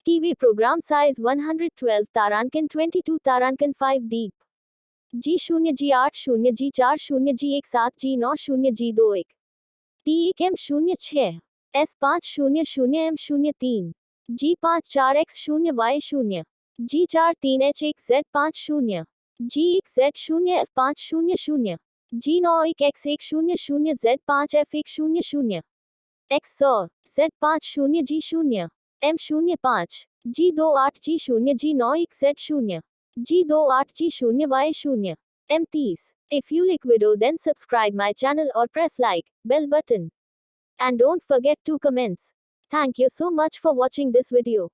Kiwi program size 112 तारांकिन 22 तारांकिन 5 deep. G0 G80 G40 G17 G90 G21 T1M06 S500 M03 G54X0 Y0 G43H1Z50 G1Z0 F500 G9X100 Z5F100 X100 Z50 G0 M05 G28 G0 G9XZ0 G28 G0 Y0 M30. If you like video, then subscribe my channel or press like bell button. And don't forget to comments. Thank you so much for watching this video.